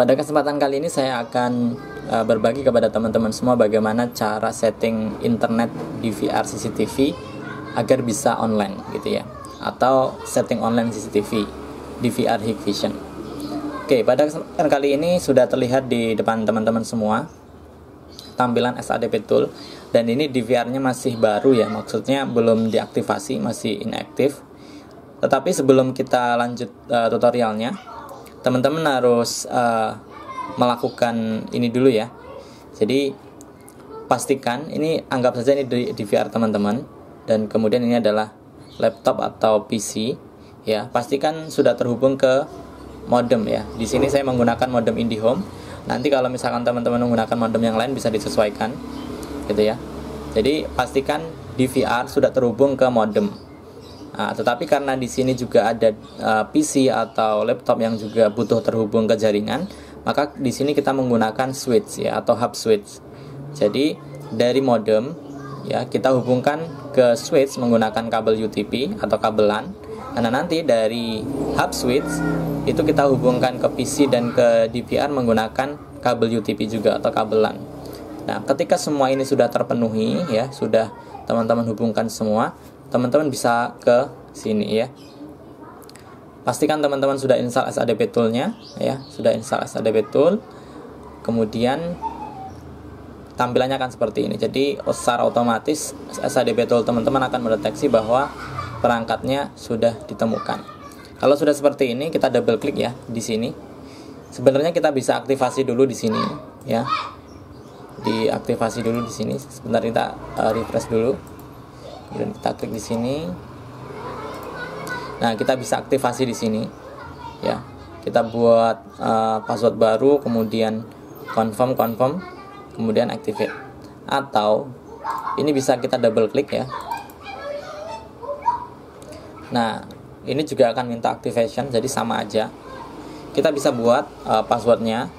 pada kesempatan kali ini saya akan berbagi kepada teman-teman semua bagaimana cara setting internet DVR CCTV agar bisa online gitu ya, atau setting online CCTV DVR Hikvision. Oke, pada kesempatan kali ini sudah terlihat di depan teman-teman semua tampilan SADP Tool, dan ini DVR-nya masih baru ya, maksudnya belum diaktifasi, masih inaktif. Tetapi sebelum kita lanjut tutorialnya, teman-teman harus melakukan ini dulu ya. Jadi pastikan, ini anggap saja ini DVR teman-teman, dan kemudian ini adalah laptop atau PC ya. Pastikan sudah terhubung ke modem ya. Di sini saya menggunakan modem IndiHome. Nanti kalau misalkan teman-teman menggunakan modem yang lain bisa disesuaikan gitu ya. Jadi pastikan DVR sudah terhubung ke modem. Nah, tetapi karena di sini juga ada PC atau laptop yang juga butuh terhubung ke jaringan, maka di sini kita menggunakan switch ya, atau hub switch. Jadi dari modem ya kita hubungkan ke switch menggunakan kabel UTP atau kabel LAN. Karena nanti dari hub switch itu kita hubungkan ke PC dan ke DVR menggunakan kabel UTP juga atau kabel LAN. Nah, ketika semua ini sudah terpenuhi ya, sudah teman-teman hubungkan semua, teman-teman bisa ke sini ya. Pastikan teman-teman sudah install SADP Tool-nya ya, sudah install SADP Tool. Kemudian tampilannya akan seperti ini. Jadi secara otomatis SADP Tool teman-teman akan mendeteksi bahwa perangkatnya sudah ditemukan. Kalau sudah seperti ini, kita double klik ya di sini. Sebenarnya kita bisa aktivasi dulu di sini ya. Diaktifasi dulu di sini. Sebentar kita refresh dulu. Kemudian kita klik di sini. Nah, kita bisa aktivasi di sini ya. Kita buat password baru, kemudian confirm, kemudian activate. Atau ini bisa kita double klik ya. Nah, ini juga akan minta activation, jadi sama aja. Kita bisa buat passwordnya.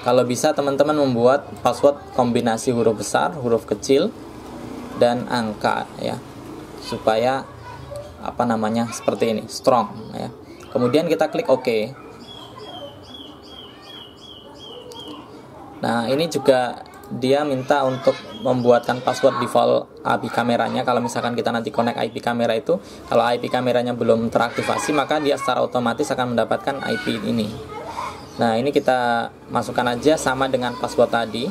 Kalau bisa teman-teman membuat password kombinasi huruf besar, huruf kecil, dan angka ya, supaya seperti ini, strong ya. Kemudian kita klik OK. Nah, ini juga dia minta untuk membuatkan password default IP kameranya. Kalau misalkan kita nanti connect IP kamera itu, kalau IP kameranya belum teraktivasi, maka dia secara otomatis akan mendapatkan IP ini. Nah, ini kita masukkan aja sama dengan password tadi.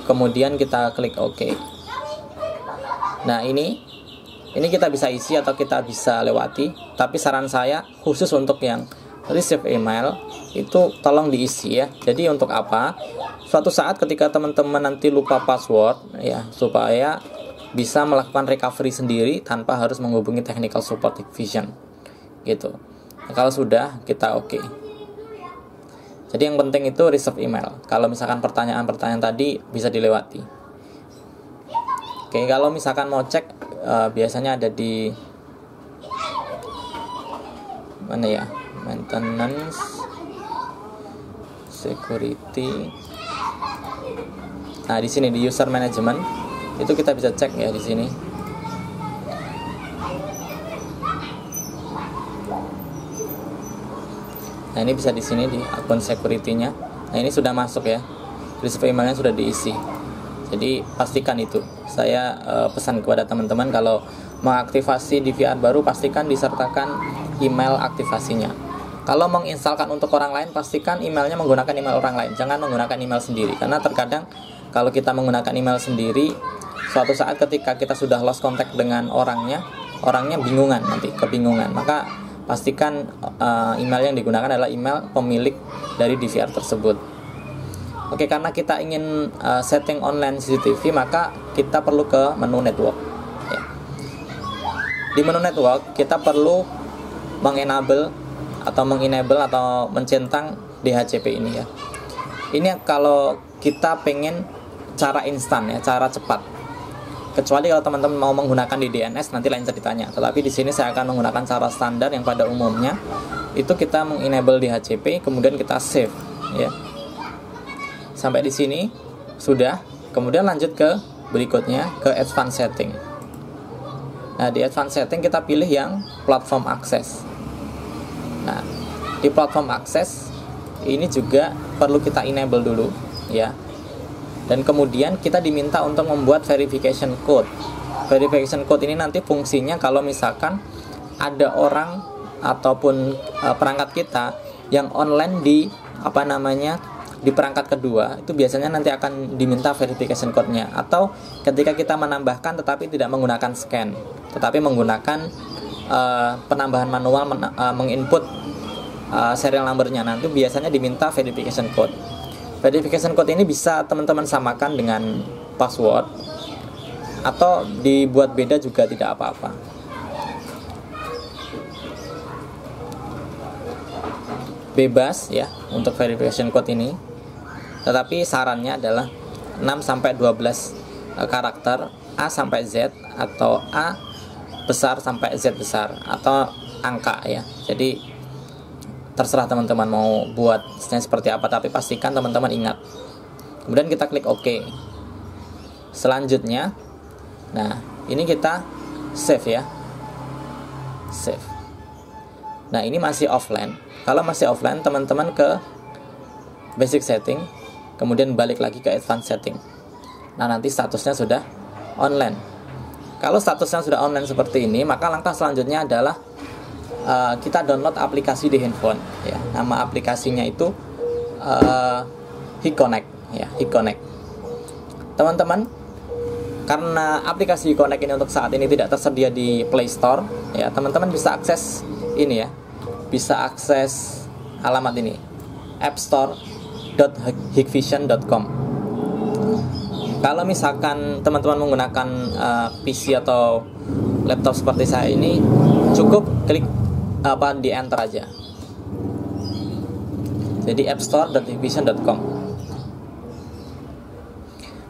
Kemudian kita klik OK. Nah, ini kita bisa isi atau kita bisa lewati, tapi saran saya khusus untuk yang receive email itu tolong diisi ya. Jadi untuk apa? Suatu saat ketika teman-teman nanti lupa password ya, supaya bisa melakukan recovery sendiri tanpa harus menghubungi technical support Hikvision gitu. Nah, kalau sudah, kita OK. Jadi yang penting itu receive email. Kalau misalkan pertanyaan-pertanyaan tadi bisa dilewati. Oke, kalau misalkan mau cek biasanya ada di mana ya, maintenance, security. Nah, di sini di user management itu kita bisa cek ya di sini. Nah, ini bisa di sini di akun security-nya. Nah, ini sudah masuk ya. Receive emailnya sudah diisi. Jadi pastikan itu. Saya pesan kepada teman-teman kalau mengaktifasi DVR baru, pastikan disertakan email aktivasinya. Kalau menginstalkan untuk orang lain, pastikan emailnya menggunakan email orang lain. Jangan menggunakan email sendiri. Karena terkadang kalau kita menggunakan email sendiri, suatu saat ketika kita sudah lost contact dengan orangnya bingungan, nanti kebingungan. Maka pastikan email yang digunakan adalah email pemilik dari DVR tersebut. Oke, karena kita ingin setting online CCTV, maka kita perlu ke menu network ya. Di menu network kita perlu mengenable atau mencentang DHCP ini ya. Ini kalau kita pengen cara instan ya, cara cepat. Kecuali kalau teman-teman mau menggunakan di DNS, nanti lain ceritanya. Tetapi di sini saya akan menggunakan cara standar yang pada umumnya itu kita mengenable DHCP, kemudian kita save ya. Sampai di sini sudah. Kemudian lanjut ke berikutnya ke advanced setting. Nah, di advanced setting kita pilih yang platform access. Nah, di platform access ini juga perlu kita enable dulu ya. Dan kemudian kita diminta untuk membuat verification code. Verification code ini nanti fungsinya kalau misalkan ada orang ataupun perangkat kita yang online di di perangkat kedua, itu biasanya nanti akan diminta verification code-nya. Atau ketika kita menambahkan tetapi tidak menggunakan scan, tetapi menggunakan penambahan manual, menginput serial number-nya, nanti biasanya diminta verification code. Verification code ini bisa teman-teman samakan dengan password atau dibuat beda juga tidak apa-apa. Bebas ya untuk verification code ini. Tetapi sarannya adalah 6-12 karakter A sampai Z, atau A besar sampai Z besar, atau angka ya. Jadi terserah teman-teman mau buat seperti apa, tapi pastikan teman-teman ingat. Kemudian kita klik OK. Selanjutnya, nah ini kita save ya, save. Nah ini masih offline. Kalau masih offline, teman-teman ke basic setting, kemudian balik lagi ke advanced setting. Nah nanti statusnya sudah online. Kalau statusnya sudah online seperti ini, maka langkah selanjutnya adalah kita download aplikasi di handphone ya. Nama aplikasinya itu HikConnect ya, HikConnect. Teman-teman, karena aplikasi HikConnect ini untuk saat ini tidak tersedia di Play Store ya, teman-teman bisa akses ini ya, bisa akses alamat ini, appstore.hikvision.com. Kalau misalkan teman-teman menggunakan PC atau laptop seperti saya ini, cukup klik di enter aja. Jadi appstore.hikvision.com.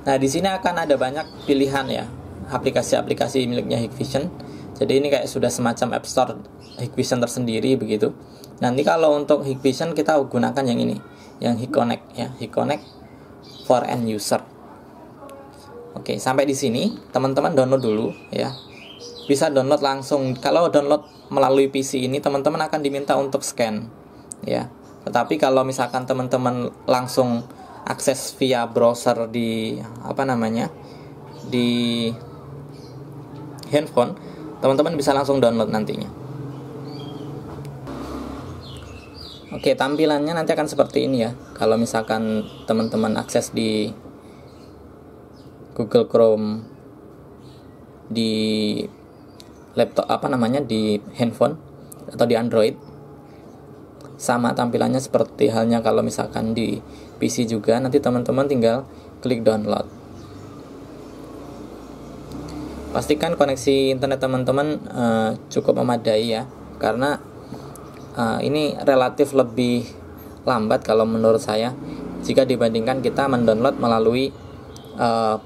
Nah, di sini akan ada banyak pilihan ya, aplikasi-aplikasi miliknya Hikvision. Jadi ini kayak sudah semacam App Store Hikvision tersendiri begitu. Nanti kalau untuk Hikvision kita gunakan yang ini, yang HikConnect ya, HikConnect for end user. Oke, sampai di sini teman-teman download dulu ya. Bisa download langsung. Kalau download melalui PC ini, teman-teman akan diminta untuk scan ya. Tetapi kalau misalkan teman-teman langsung akses via browser di di handphone, teman-teman bisa langsung download nantinya. Oke, tampilannya nanti akan seperti ini ya. Kalau misalkan teman-teman akses di Google Chrome di laptop di handphone atau di Android, sama tampilannya seperti halnya kalau misalkan di PC juga. Nanti teman-teman tinggal klik download. Pastikan koneksi internet teman-teman cukup memadai ya, karena ini relatif lebih lambat kalau menurut saya jika dibandingkan kita mendownload melalui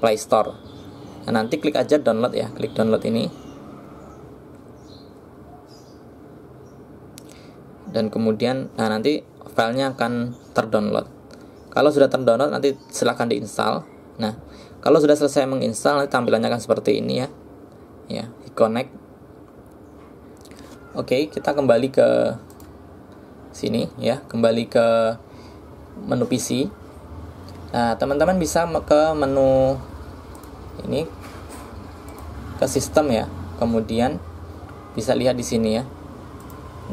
Play Store. Nah, nanti klik aja download ya, klik download ini, dan kemudian nanti filenya akan terdownload. Kalau sudah terdownload, nanti silahkan diinstal. Nah, kalau sudah selesai menginstal, nanti tampilannya akan seperti ini ya, HikConnect. Oke, kita kembali ke sini ya, kembali ke menu PC. Nah, teman-teman bisa ke menu ini, ke sistem ya, kemudian bisa lihat di sini ya.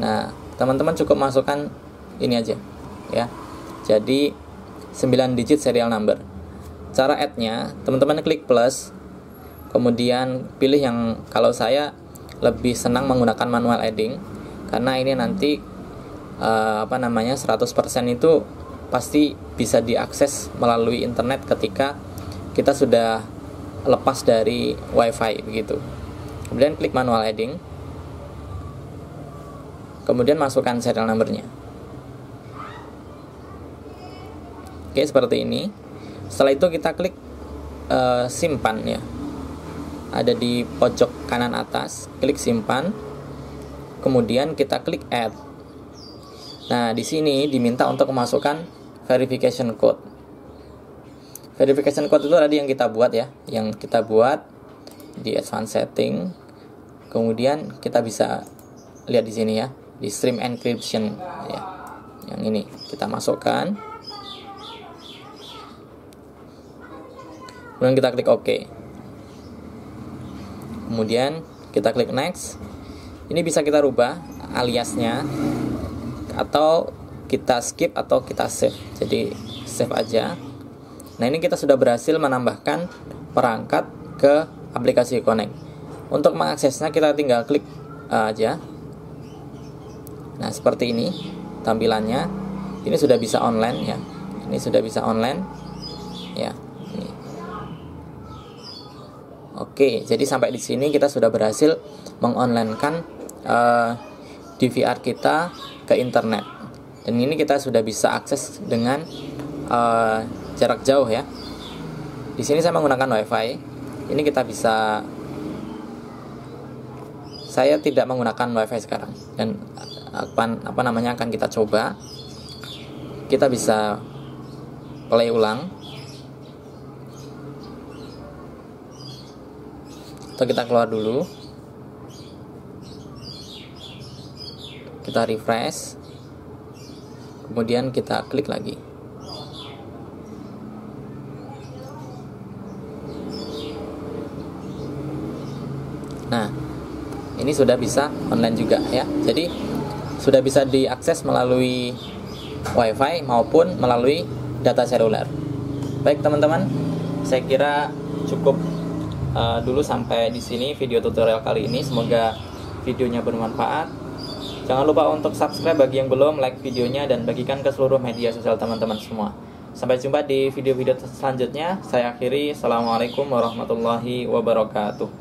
Nah, teman-teman cukup masukkan ini aja ya, jadi 9 digit serial number. Cara add-nya, teman-teman klik plus, kemudian pilih yang, kalau saya lebih senang menggunakan manual adding, karena ini nanti 100% itu pasti bisa diakses melalui internet ketika kita sudah lepas dari wifi begitu. Kemudian klik manual adding, kemudian masukkan serial numbernya. Oke, seperti ini. Setelah itu kita klik simpan ya, ada di pojok kanan atas, klik simpan, kemudian kita klik add. Nah, di sini diminta untuk memasukkan verification code. Verification code itu tadi yang kita buat ya, yang kita buat di advanced setting. Kemudian kita bisa lihat di sini ya, di stream encryption ya. Yang ini kita masukkan. Kemudian kita klik OK. Kemudian kita klik next. Ini bisa kita rubah aliasnya, atau kita skip atau kita save. Jadi save aja. Nah, ini kita sudah berhasil menambahkan perangkat ke aplikasi Connect. Untuk mengaksesnya kita tinggal klik aja. Nah, seperti ini tampilannya. Ini sudah bisa online ya. Ini sudah bisa online ya. Ini. Oke, jadi sampai di sini kita sudah berhasil mengonlinekan DVR kita ke internet. Dan ini kita sudah bisa akses dengan jarak jauh ya. Di sini saya menggunakan WiFi. Ini kita bisa. Saya tidak menggunakan WiFi sekarang, dan apa namanya akan kita coba. Kita bisa play ulang, atau kita keluar dulu. Kita refresh, kemudian kita klik lagi. Nah, ini sudah bisa online juga ya. Jadi sudah bisa diakses melalui WiFi maupun melalui data seluler. Baik teman-teman, saya kira cukup dulu sampai di sini video tutorial kali ini. Semoga videonya bermanfaat. Jangan lupa untuk subscribe bagi yang belum, like videonya, dan bagikan ke seluruh media sosial teman-teman semua. Sampai jumpa di video-video selanjutnya. Saya akhiri. Assalamualaikum warahmatullahi wabarakatuh.